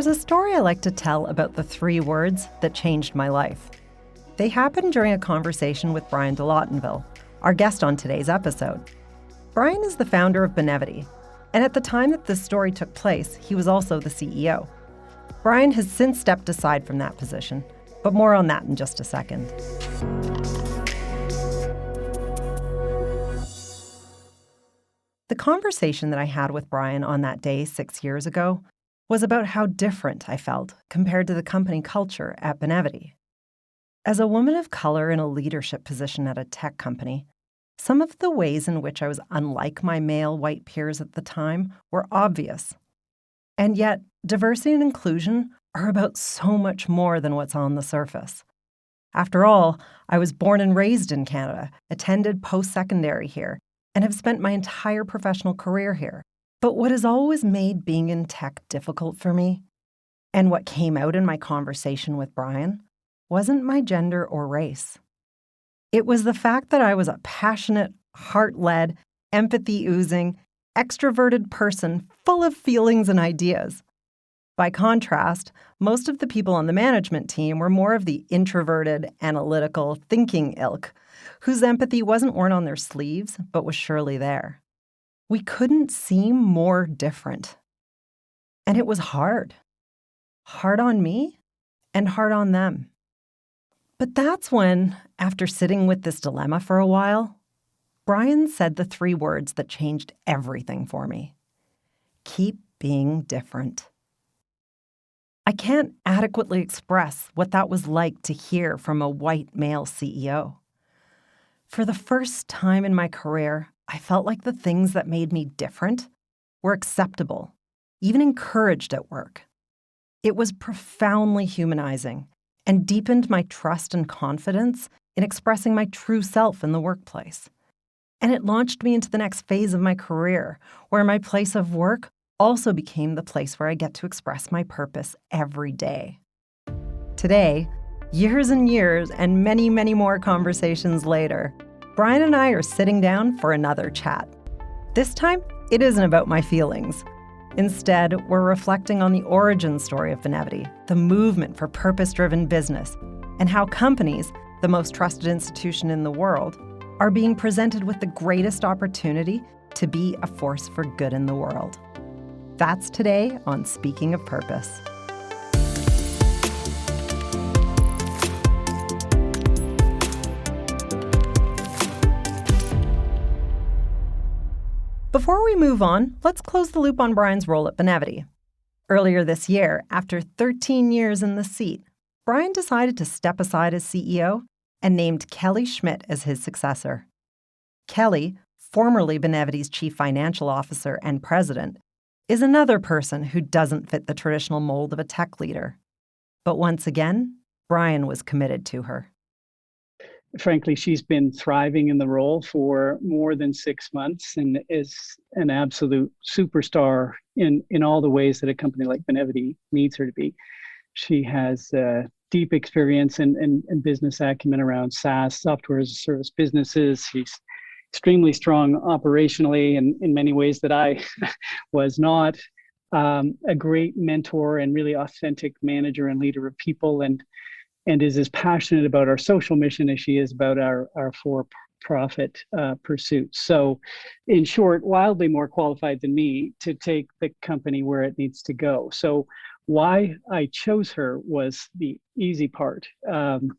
There's a story I like to tell about the 3 words that changed my life. They happened during a conversation with Bryan de Lottinville, our guest on today's episode. Bryan is the founder of Benevity, and at the time that this story took place, he was also the CEO. Bryan has since stepped aside from that position, but more on that in just a second. The conversation that I had with Bryan on that day 6 years ago was about how different I felt compared to the company culture at Benevity. As a woman of color in a leadership position at a tech company, some of the ways in which I was unlike my male white peers at the time were obvious. And yet, diversity and inclusion are about so much more than what's on the surface. After all, I was born and raised in Canada, attended post-secondary here, and have spent my entire professional career here. But what has always made being in tech difficult for me, and what came out in my conversation with Bryan, wasn't my gender or race. It was the fact that I was a passionate, heart-led, empathy-oozing, extroverted person full of feelings and ideas. By contrast, most of the people on the management team were more of the introverted, analytical, thinking ilk, whose empathy wasn't worn on their sleeves, but was surely there. We couldn't seem more different. And it was hard. Hard on me and hard on them. But that's when, after sitting with this dilemma for a while, Bryan said the 3 words that changed everything for me. Keep being different. I can't adequately express what that was like to hear from a white male CEO. For the first time in my career, I felt like the things that made me different were acceptable, even encouraged at work. It was profoundly humanizing and deepened my trust and confidence in expressing my true self in the workplace. And it launched me into the next phase of my career, where my place of work also became the place where I get to express my purpose every day. Today, years and years and many, many more conversations later, Bryan and I are sitting down for another chat. This time, it isn't about my feelings. Instead, we're reflecting on the origin story of Benevity, the movement for purpose-driven business, and how companies, the most trusted institution in the world, are being presented with the greatest opportunity to be a force for good in the world. That's today on Speaking of Purpose. Before we move on, let's close the loop on Bryan's role at Benevity. Earlier this year, after 13 years in the seat, Bryan decided to step aside as CEO and named Kelly Schmidt as his successor. Kelly, formerly Benevity's chief financial officer and president, is another person who doesn't fit the traditional mold of a tech leader. But once again, Bryan was committed to her. Frankly, she's been thriving in the role for more than 6 months and is an absolute superstar in all the ways that a company like Benevity needs her to be. She has deep experience and business acumen around SaaS, software as a service businesses. She's extremely strong operationally and in many ways that I was not. A great mentor and really authentic manager and leader of people, and is as passionate about our social mission as she is about our for-profit pursuits. So in short, wildly more qualified than me to take the company where it needs to go. So why I chose her was the easy part. And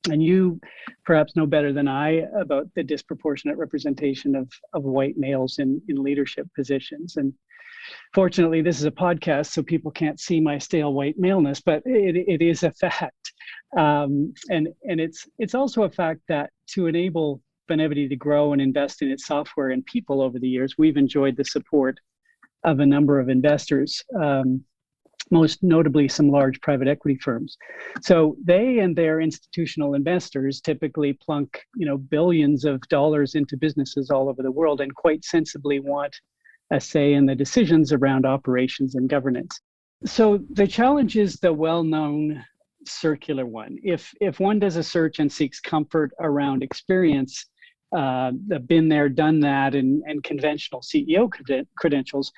you perhaps know better than I about the disproportionate representation of white males in leadership positions. And fortunately, this is a podcast, so people can't see my stale white maleness, but it is a fact. And it's also a fact that to enable Benevity to grow and invest in its software and people over the years, we've enjoyed the support of a number of investors, most notably some large private equity firms. So they and their institutional investors typically plunk, billions of dollars into businesses all over the world and quite sensibly want a say in the decisions around operations and governance. So the challenge is the well-known circular one. If one does a search and seeks comfort around experience, the been there, done that, and conventional CEO credentials,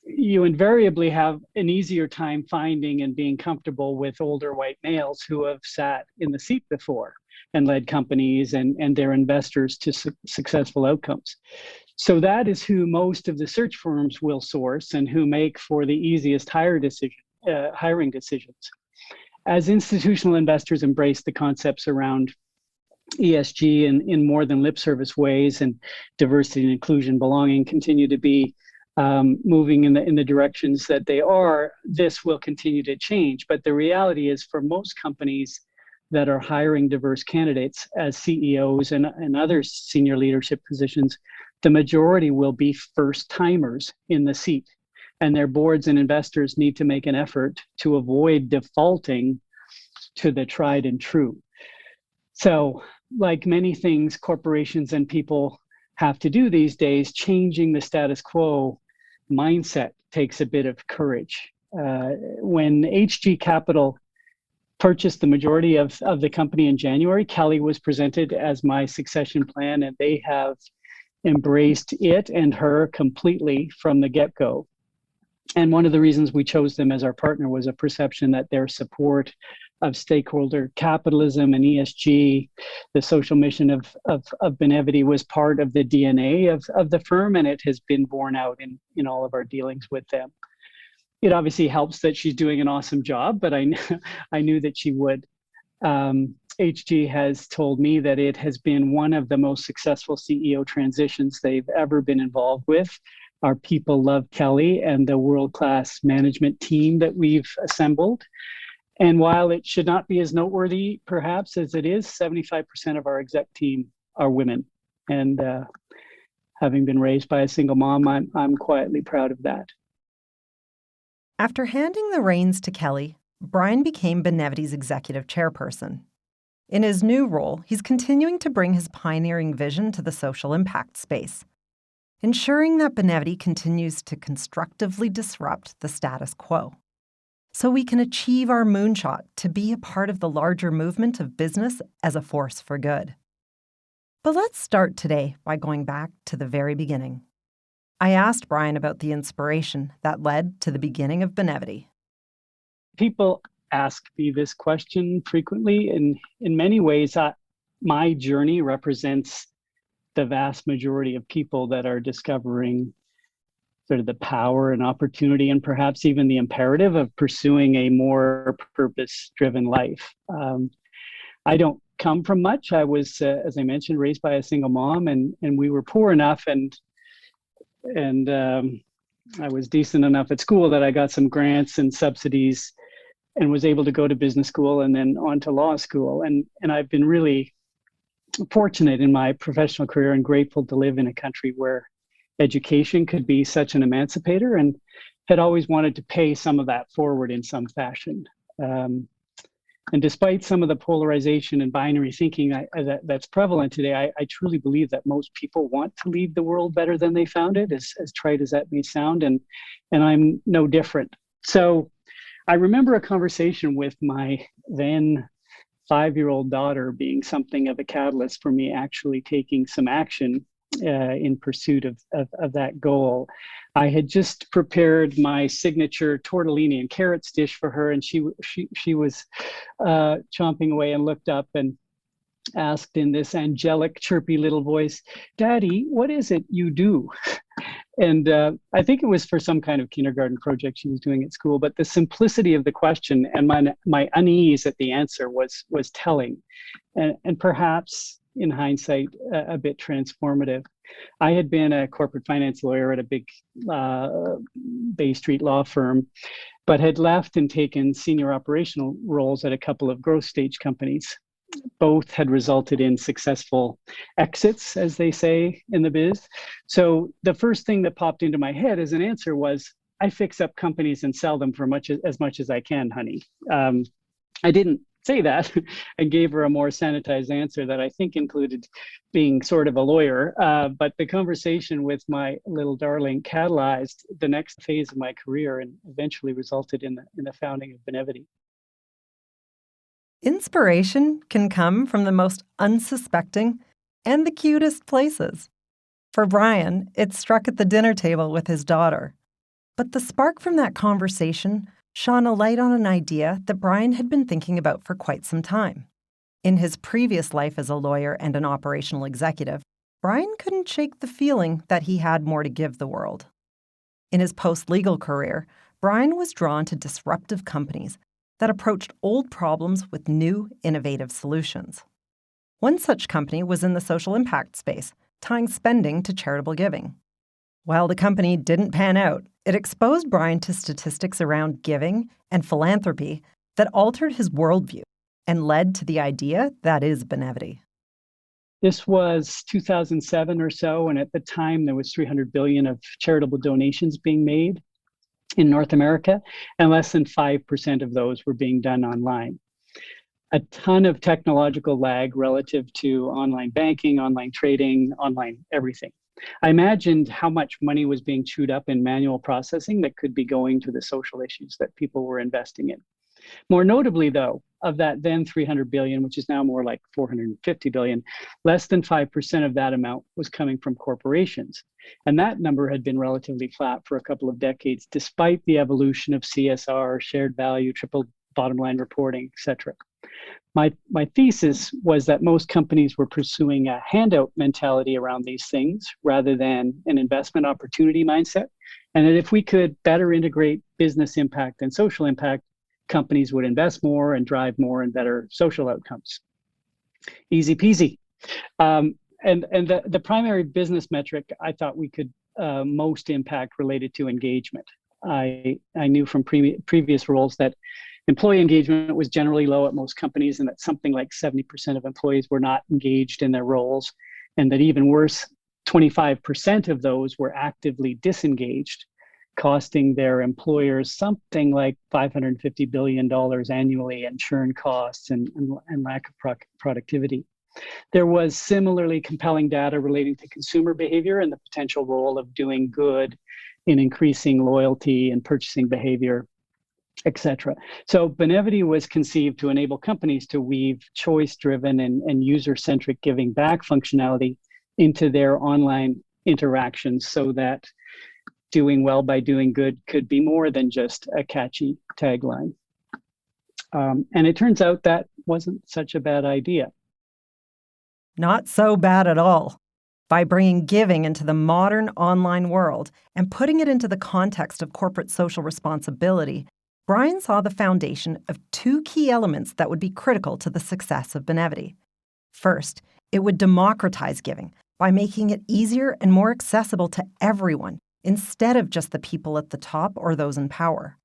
you invariably have an easier time finding and being comfortable with older white males who have sat in the seat before and led companies and their investors to successful outcomes. So that is who most of the search firms will source and who make for the easiest hiring decisions. As institutional investors embrace the concepts around ESG in more than lip service ways, and diversity and inclusion, belonging continue to be moving in the directions that they are, this will continue to change. But the reality is, for most companies that are hiring diverse candidates as CEOs and other senior leadership positions, the majority will be first timers in the seat. And their boards and investors need to make an effort to avoid defaulting to the tried and true. So, like many things corporations and people have to do these days, changing the status quo mindset takes a bit of courage. When HG Capital purchased the majority of the company in January, Kelly was presented as my succession plan, and they have embraced it and her completely from the get-go. And one of the reasons we chose them as our partner was a perception that their support of stakeholder capitalism and ESG, the social mission of Benevity, was part of the DNA of the firm, and it has been borne out in all of our dealings with them. It obviously helps that she's doing an awesome job, but I knew that she would. HG has told me that it has been one of the most successful CEO transitions they've ever been involved with. Our people love Kelly and the world-class management team that we've assembled. And while it should not be as noteworthy, perhaps, as it is, 75% of our exec team are women. And having been raised by a single mom, I'm quietly proud of that. After handing the reins to Kelly, Bryan became Benevity's executive chairperson. In his new role, he's continuing to bring his pioneering vision to the social impact space, ensuring that Benevity continues to constructively disrupt the status quo, so we can achieve our moonshot to be a part of the larger movement of business as a force for good. But let's start today by going back to the very beginning. I asked Bryan about the inspiration that led to the beginning of Benevity. People ask me this question frequently. In many ways, my journey represents the vast majority of people that are discovering sort of the power and opportunity and perhaps even the imperative of pursuing a more purpose-driven life. I don't come from much. I was, as I mentioned, raised by a single mom, and we were poor enough and I was decent enough at school that I got some grants and subsidies and was able to go to business school and then on to law school. And I've been really fortunate in my professional career and grateful to live in a country where education could be such an emancipator, and had always wanted to pay some of that forward in some fashion. And despite some of the polarization and binary thinking that's prevalent today, I truly believe that most people want to leave the world better than they found it, as trite as that may sound, and I'm no different. So I remember a conversation with my then 5-year-old daughter being something of a catalyst for me actually taking some action in pursuit of that goal. I had just prepared my signature tortellini and carrots dish for her, and she was chomping away and looked up and asked in this angelic, chirpy little voice, "Daddy, what is it you do?" And I think it was for some kind of kindergarten project she was doing at school, but the simplicity of the question and my unease at the answer was telling, and perhaps in hindsight a bit transformative. I had been a corporate finance lawyer at a big Bay Street law firm, but had left and taken senior operational roles at a couple of growth stage companies. Both had resulted in successful exits, as they say in the biz. So the first thing that popped into my head as an answer was, I fix up companies and sell them for as much as I can, honey. I didn't say that and gave her a more sanitized answer that I think included being sort of a lawyer. But the conversation with my little darling catalyzed the next phase of my career and eventually resulted in the founding of Benevity. Inspiration can come from the most unsuspecting and the cutest places. For Bryan, it struck at the dinner table with his daughter. But the spark from that conversation shone a light on an idea that Bryan had been thinking about for quite some time. In his previous life as a lawyer and an operational executive, Bryan couldn't shake the feeling that he had more to give the world. In his post-legal career, Bryan was drawn to disruptive companies that approached old problems with new, innovative solutions. One such company was in the social impact space, tying spending to charitable giving. While the company didn't pan out, it exposed Bryan to statistics around giving and philanthropy that altered his worldview and led to the idea that is Benevity. This was 2007 or so, and at the time there was 300 billion of charitable donations being made in North America, and less than 5% of those were being done online. A ton of technological lag relative to online banking, online trading, online everything. I imagined how much money was being chewed up in manual processing that could be going to the social issues that people were investing in. More notably, though, of that then 300 billion, which is now more like 450 billion, less than 5% of that amount was coming from corporations. And that number had been relatively flat for a couple of decades, despite the evolution of CSR, shared value, triple bottom line reporting, et cetera. My thesis was that most companies were pursuing a handout mentality around these things rather than an investment opportunity mindset. And that if we could better integrate business impact and social impact, companies would invest more and drive more and better social outcomes. Easy peasy. And the primary business metric I thought we could most impact related to engagement. I knew from previous roles that employee engagement was generally low at most companies, and that something like 70% of employees were not engaged in their roles, and that even worse, 25% of those were actively disengaged, costing their employers something like $550 billion annually in churn costs and lack of productivity. There was similarly compelling data relating to consumer behavior and the potential role of doing good in increasing loyalty and purchasing behavior, etc. So Benevity was conceived to enable companies to weave choice-driven and user-centric giving back functionality into their online interactions so that doing well by doing good could be more than just a catchy tagline. And it turns out that wasn't such a bad idea. Not so bad at all. By bringing giving into the modern online world and putting it into the context of corporate social responsibility, Bryan saw the foundation of two key elements that would be critical to the success of Benevity. First, it would democratize giving by making it easier and more accessible to everyone instead of just the people at the top or those in power.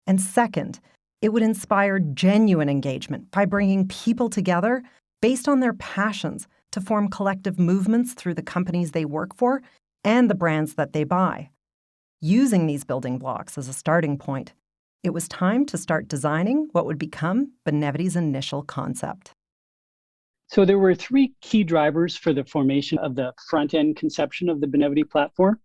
And second, it would inspire genuine engagement by bringing people together based on their passions to form collective movements through the companies they work for and the brands that they buy. Using these building blocks as a starting point, it was time to start designing what would become Benevity's initial concept. So there were three key drivers for the formation of the front-end conception of the Benevity platform.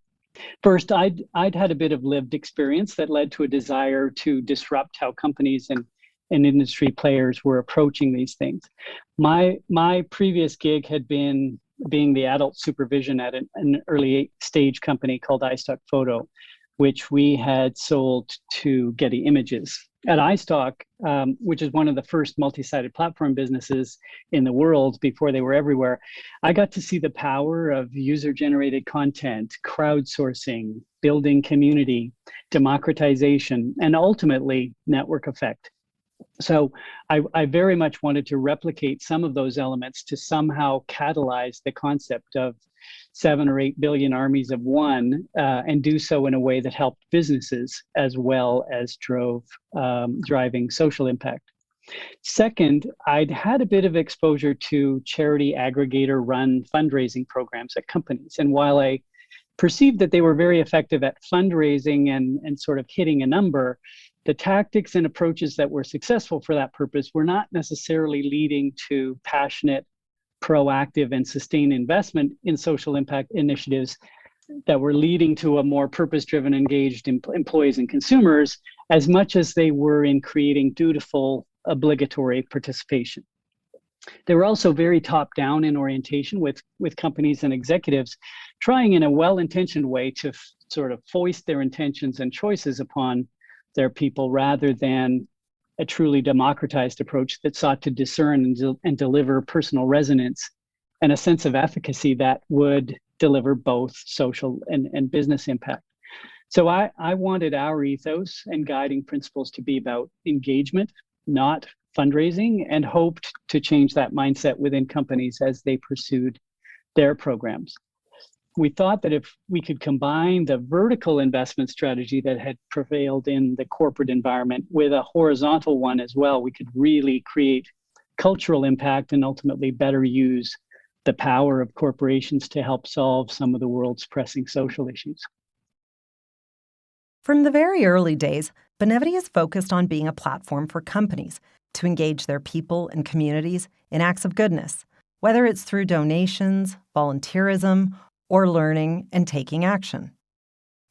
First, I'd had a bit of lived experience that led to a desire to disrupt how companies and industry players were approaching these things. My previous gig had been being the adult supervision at an early stage company called iStock Photo, which we had sold to Getty Images. At iStock, which is one of the first multi-sided platform businesses in the world before they were everywhere, I got to see the power of user-generated content, crowdsourcing, building community, democratization, and ultimately network effect. So I very much wanted to replicate some of those elements to somehow catalyze the concept of 7 or 8 billion armies of one, and do so in a way that helped businesses as well as driving social impact. Second, I'd had a bit of exposure to charity aggregator run fundraising programs at companies. And while I perceived that they were very effective at fundraising and sort of hitting a number, the tactics and approaches that were successful for that purpose were not necessarily leading to passionate, proactive, and sustained investment in social impact initiatives that were leading to a more purpose-driven, engaged employees and consumers, as much as they were in creating dutiful, obligatory participation. They were also very top-down in orientation with companies and executives, trying in a well-intentioned way to sort of foist their intentions and choices upon their people rather than a truly democratized approach that sought to discern and deliver personal resonance and a sense of efficacy that would deliver both social and business impact. So I wanted our ethos and guiding principles to be about engagement, not fundraising, and hoped to change that mindset within companies as they pursued their programs. We thought that if we could combine the vertical investment strategy that had prevailed in the corporate environment with a horizontal one as well, we could really create cultural impact and ultimately better use the power of corporations to help solve some of the world's pressing social issues. From the very early days, Benevity is focused on being a platform for companies to engage their people and communities in acts of goodness, whether it's through donations, volunteerism, or learning and taking action.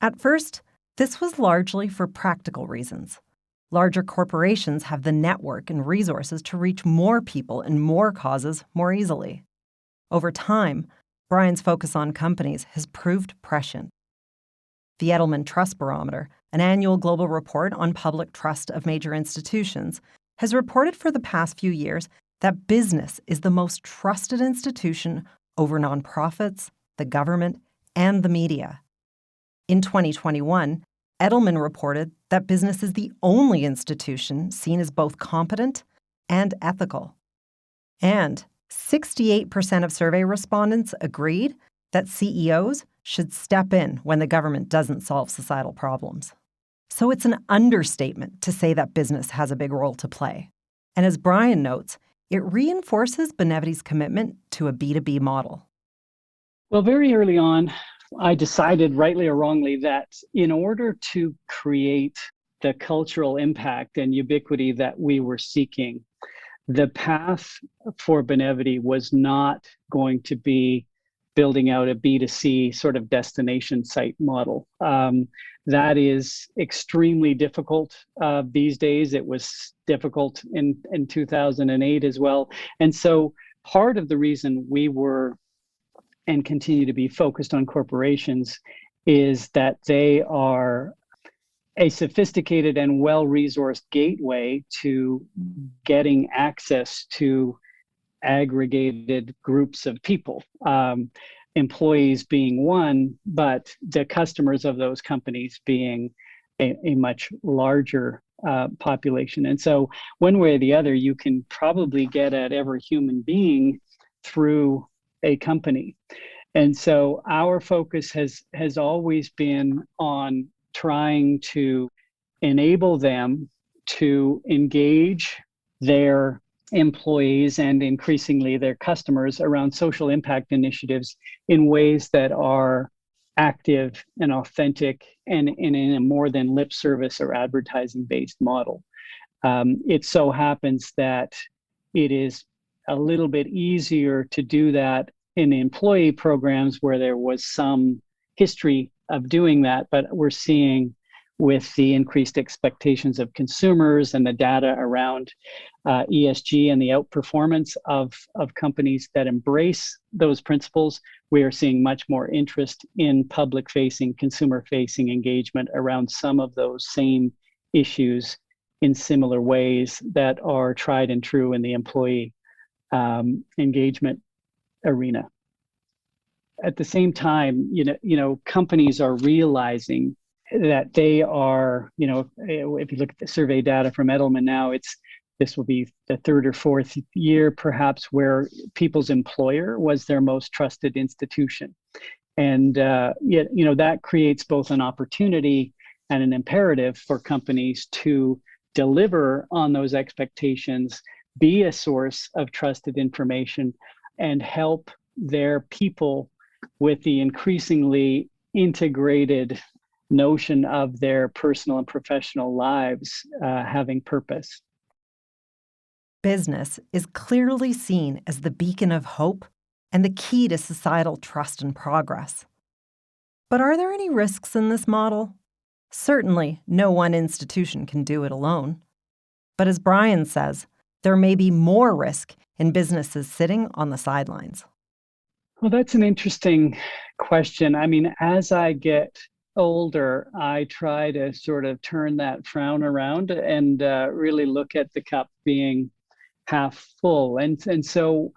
At first, this was largely for practical reasons. Larger corporations have the network and resources to reach more people and more causes more easily. Over time, Bryan's focus on companies has proved prescient. The Edelman Trust Barometer, an annual global report on public trust of major institutions, has reported for the past few years that business is the most trusted institution over nonprofits, the government, and the media. In 2021, Edelman reported that business is the only institution seen as both competent and ethical. And 68% of survey respondents agreed that CEOs should step in when the government doesn't solve societal problems. So it's an understatement to say that business has a big role to play. And as Bryan notes, it reinforces Benevity's commitment to a B2B model. Well, very early on, I decided, rightly or wrongly, that in order to create the cultural impact and ubiquity that we were seeking, the path for Benevity was not going to be building out a B2C sort of destination site model. That is extremely difficult these days. It was difficult in 2008 as well. And so part of the reason we were and continue to be focused on corporations is that they are a sophisticated and well-resourced gateway to getting access to aggregated groups of people, employees being one, but the customers of those companies being a much larger population. And so one way or the other, you can probably get at every human being through a company. And so our focus has always been on trying to enable them to engage their employees and increasingly their customers around social impact initiatives in ways that are active and authentic and in a more than lip service or advertising based model. It so happens that it is a little bit easier to do that in employee programs where there was some history of doing that, but we're seeing with the increased expectations of consumers and the data around ESG and the outperformance of companies that embrace those principles, we are seeing much more interest in public-facing, consumer-facing engagement around some of those same issues in similar ways that are tried and true in the employee engagement arena. At the same time, companies are realizing that they are, if you look at the survey data from Edelman now, this will be the third or fourth year perhaps where people's employer was their most trusted institution. And that creates both an opportunity and an imperative for companies to deliver on those expectations, be a source of trusted information, and help their people with the increasingly integrated notion of their personal and professional lives having purpose. Business is clearly seen as the beacon of hope and the key to societal trust and progress. But are there any risks in this model? Certainly, no one institution can do it alone. But as Bryan says, there may be more risk in businesses sitting on the sidelines? Well, that's an interesting question. I mean, as I get older, I try to sort of turn that frown around and really look at the cup being half full. And so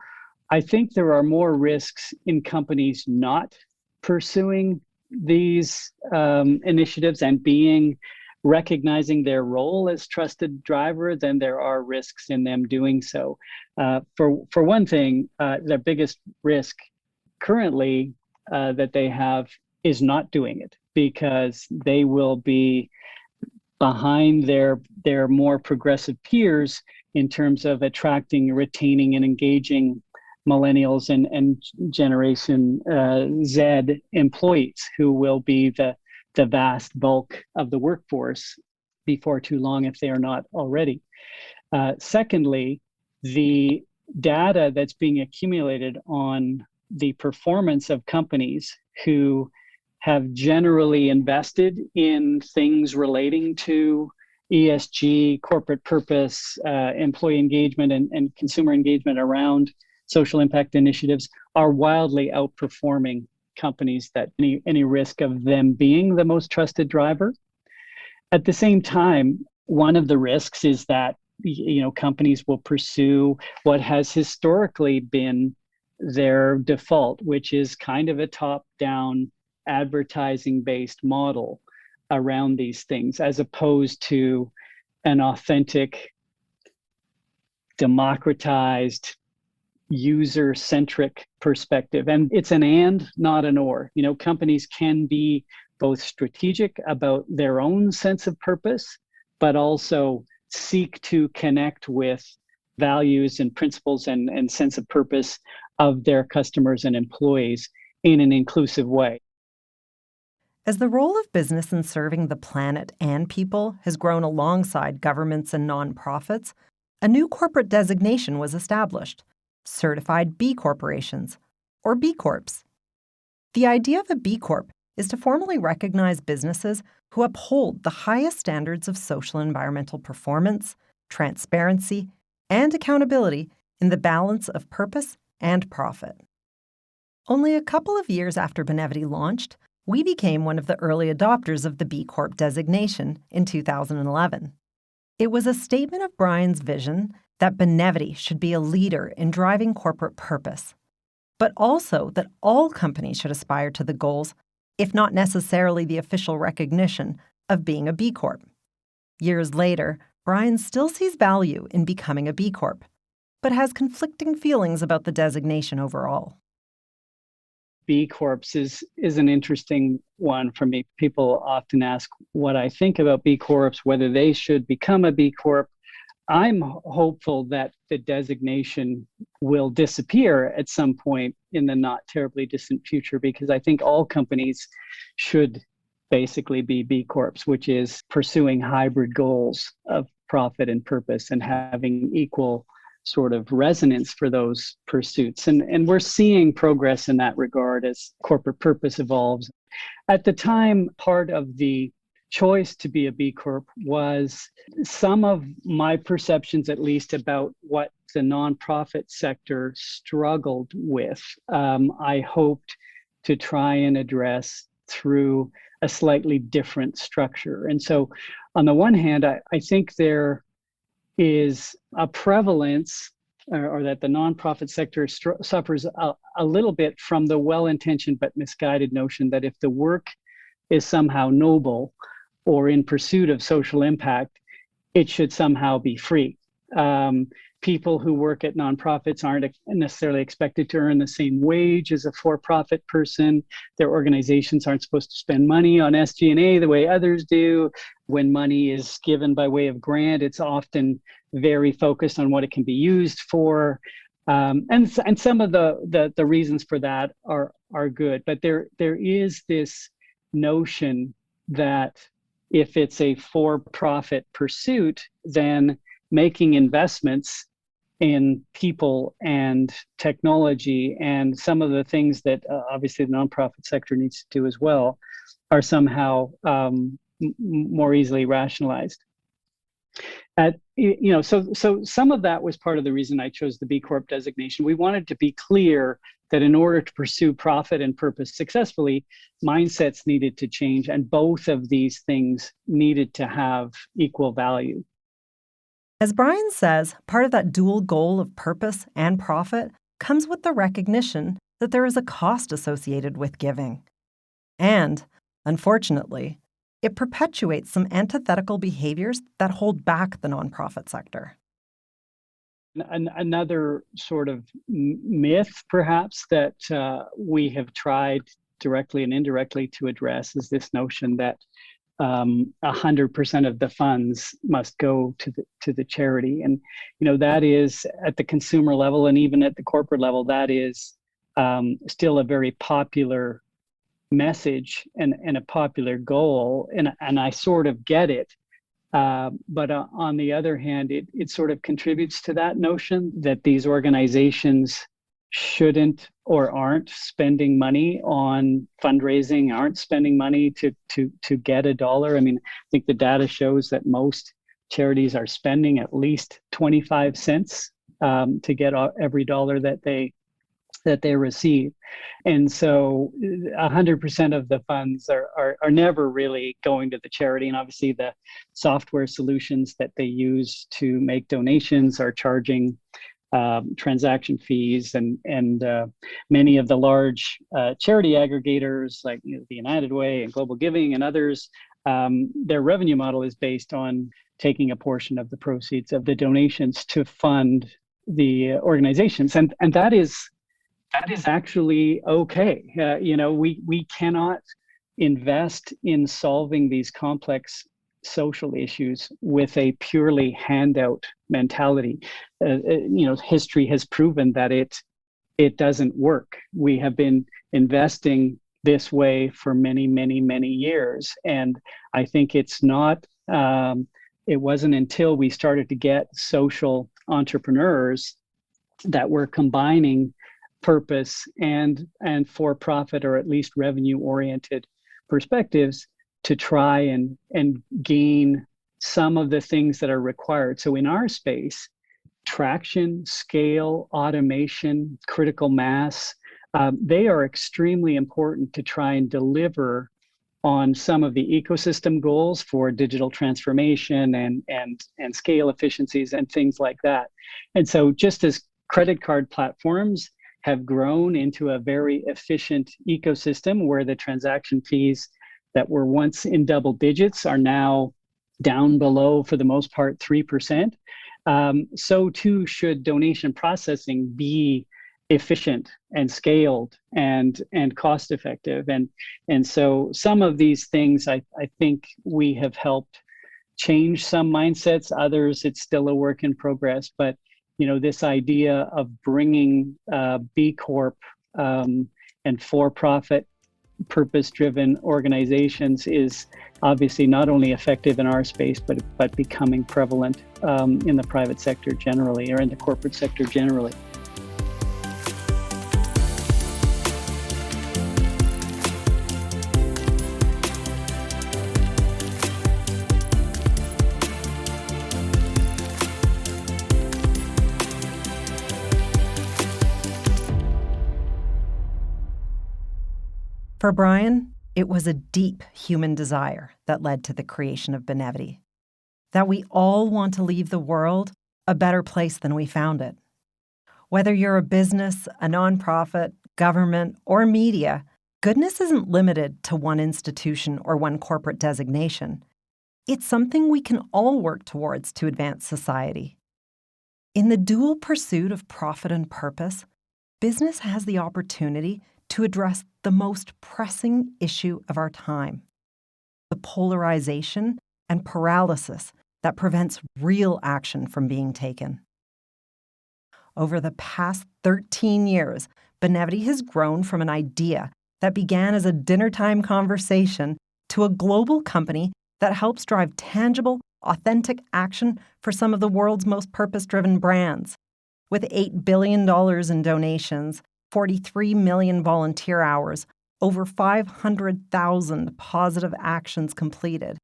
I think there are more risks in companies not pursuing these initiatives and recognizing their role as trusted driver than there are risks in them doing so. For one thing, the biggest risk currently that they have is not doing it, because they will be behind their more progressive peers in terms of attracting, retaining, and engaging millennials and Generation Z employees, who will be the vast bulk of the workforce before too long, if they are not already. Secondly, the data that's being accumulated on the performance of companies who have generally invested in things relating to ESG, corporate purpose, employee engagement, and consumer engagement around social impact initiatives are wildly outperforming companies that any risk of them being the most trusted driver. At the same time, one of the risks is that companies will pursue what has historically been their default, which is kind of a top-down advertising-based model around these things, as opposed to an authentic, democratized, user-centric perspective. And it's an and, not an or. Companies can be both strategic about their own sense of purpose, but also seek to connect with values and principles and sense of purpose of their customers and employees in an inclusive way. As the role of business in serving the planet and people has grown alongside governments and nonprofits, a new corporate designation was established: Certified B Corporations, or B Corps. The idea of a B Corp is to formally recognize businesses who uphold the highest standards of social and environmental performance, transparency, and accountability in the balance of purpose and profit. Only a couple of years after Benevity launched, we became one of the early adopters of the B Corp designation in 2011. It was a statement of Bryan's vision that Benevity should be a leader in driving corporate purpose, but also that all companies should aspire to the goals, if not necessarily the official recognition, of being a B Corp. Years later, Bryan still sees value in becoming a B Corp, but has conflicting feelings about the designation overall. B Corps is an interesting one for me. People often ask what I think about B Corps, whether they should become a B Corp. I'm hopeful that the designation will disappear at some point in the not terribly distant future, because I think all companies should basically be B Corps, which is pursuing hybrid goals of profit and purpose and having equal sort of resonance for those pursuits. And we're seeing progress in that regard as corporate purpose evolves. At the time, part of the choice to be a B Corp was some of my perceptions, at least, about what the nonprofit sector struggled with. I hoped to try and address through a slightly different structure. And so on the one hand, I think there is a prevalence or that the nonprofit sector suffers a little bit from the well-intentioned but misguided notion that if the work is somehow noble or in pursuit of social impact, it should somehow be free. People who work at nonprofits aren't necessarily expected to earn the same wage as a for-profit person. Their organizations aren't supposed to spend money on SG&A the way others do. When money is given by way of grant, it's often very focused on what it can be used for. And some of the reasons for that are good. But there is this notion that if it's a for-profit pursuit, then making investments in people and technology and some of the things that obviously the nonprofit sector needs to do as well are somehow more easily rationalized. At So some of that was part of the reason I chose the B Corp designation. We wanted to be clear that in order to pursue profit and purpose successfully, mindsets needed to change, and both of these things needed to have equal value. As Bryan says, part of that dual goal of purpose and profit comes with the recognition that there is a cost associated with giving. And, unfortunately, it perpetuates some antithetical behaviors that hold back the nonprofit sector. Another sort of myth, perhaps, that we have tried directly and indirectly to address is this notion that 100% of the funds must go to the charity, and that is at the consumer level and even at the corporate level. That is still a very popular message and a popular goal, and I sort of get it. But on the other hand, it sort of contributes to that notion that these organizations shouldn't or aren't spending money on fundraising, aren't spending money to get a dollar. I mean, I think the data shows that most charities are spending at least 25 cents to get every dollar that they receive. And so 100% of the funds are never really going to the charity. And obviously the software solutions that they use to make donations are charging transaction fees, and many of the large charity aggregators like the United Way and Global Giving and others, their revenue model is based on taking a portion of the proceeds of the donations to fund the organizations, and that is actually okay. We cannot invest in solving these complex social issues with a purely handout mentality. History has proven that it doesn't work. We have been investing this way for many, many, many years, and I think it's not. It wasn't until we started to get social entrepreneurs that were combining purpose and for profit, or at least revenue oriented perspectives, to try and gain some of the things that are required. So in our space, traction, scale, automation, critical mass, they are extremely important to try and deliver on some of the ecosystem goals for digital transformation and scale efficiencies and things like that. And so just as credit card platforms have grown into a very efficient ecosystem where the transaction fees that were once in double digits are now down below, for the most part, 3%. So too should donation processing be efficient and scaled and cost effective. And so some of these things, I think we have helped change some mindsets. Others, it's still a work in progress. But this idea of bringing B Corp and for-profit, purpose-driven organizations is obviously not only effective in our space, but becoming prevalent in the private sector generally, or in the corporate sector generally. For Bryan, it was a deep human desire that led to the creation of Benevity. That we all want to leave the world a better place than we found it. Whether you're a business, a nonprofit, government, or media, goodness isn't limited to one institution or one corporate designation. It's something we can all work towards to advance society. In the dual pursuit of profit and purpose, business has the opportunity to address the most pressing issue of our time, the polarization and paralysis that prevents real action from being taken. Over the past 13 years, Benevity has grown from an idea that began as a dinner-time conversation to a global company that helps drive tangible, authentic action for some of the world's most purpose-driven brands. With $8 billion in donations, 43 million volunteer hours, over 500,000 positive actions completed,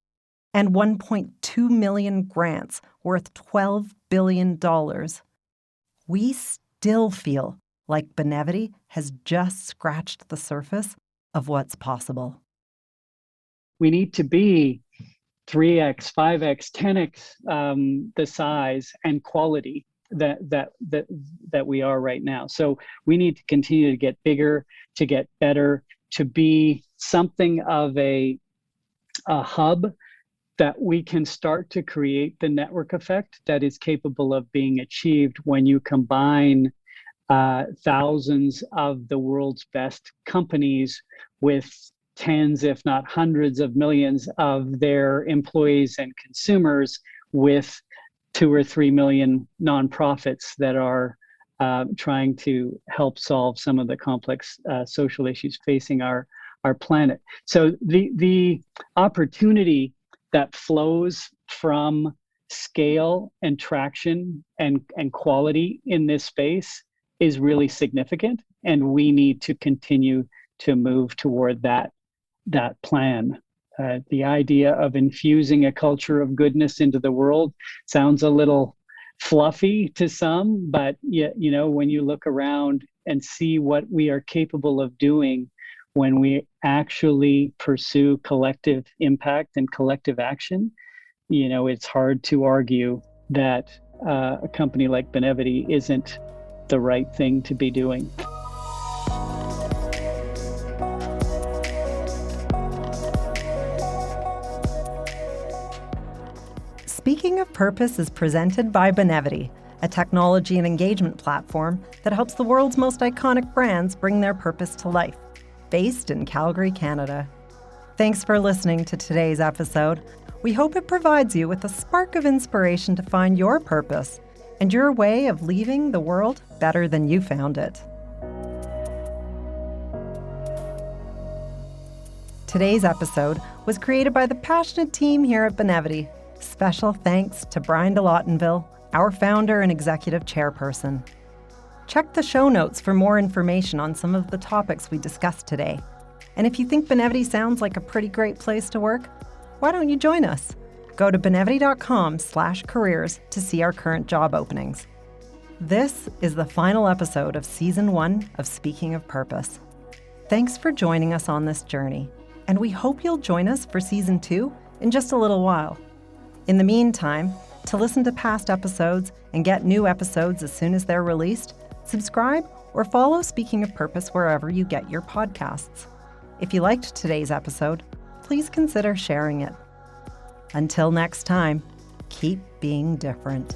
and 1.2 million grants worth $12 billion, we still feel like Benevity has just scratched the surface of what's possible. We need to be 3x, 5x, 10x the size and quality that we are right now. So we need to continue to get bigger, to get better, to be something of a hub that we can start to create the network effect that is capable of being achieved when you combine thousands of the world's best companies with tens, if not hundreds of millions of their employees and consumers, with 2 or 3 million nonprofits that are trying to help solve some of the complex social issues facing our planet. So the opportunity that flows from scale and traction and quality in this space is really significant, and we need to continue to move toward that plan. The idea of infusing a culture of goodness into the world sounds a little fluffy to some, but you know, when you look around and see what we are capable of doing when we actually pursue collective impact and collective action, you know, it's hard to argue that a company like Benevity isn't the right thing to be doing. Speaking of Purpose is presented by Benevity, a technology and engagement platform that helps the world's most iconic brands bring their purpose to life, based in Calgary, Canada. Thanks for listening to today's episode. We hope it provides you with a spark of inspiration to find your purpose and your way of leaving the world better than you found it. Today's episode was created by the passionate team here at Benevity. Special thanks to Bryan de Lottinville, our founder and executive chairperson. Check the show notes for more information on some of the topics we discussed today. And if you think Benevity sounds like a pretty great place to work, why don't you join us? Go to benevity.com/careers to see our current job openings. This is the final episode of Season 1 of Speaking of Purpose. Thanks for joining us on this journey, and we hope you'll join us for Season 2 in just a little while. In the meantime, to listen to past episodes and get new episodes as soon as they're released, subscribe or follow Speaking of Purpose wherever you get your podcasts. If you liked today's episode, please consider sharing it. Until next time, keep being different.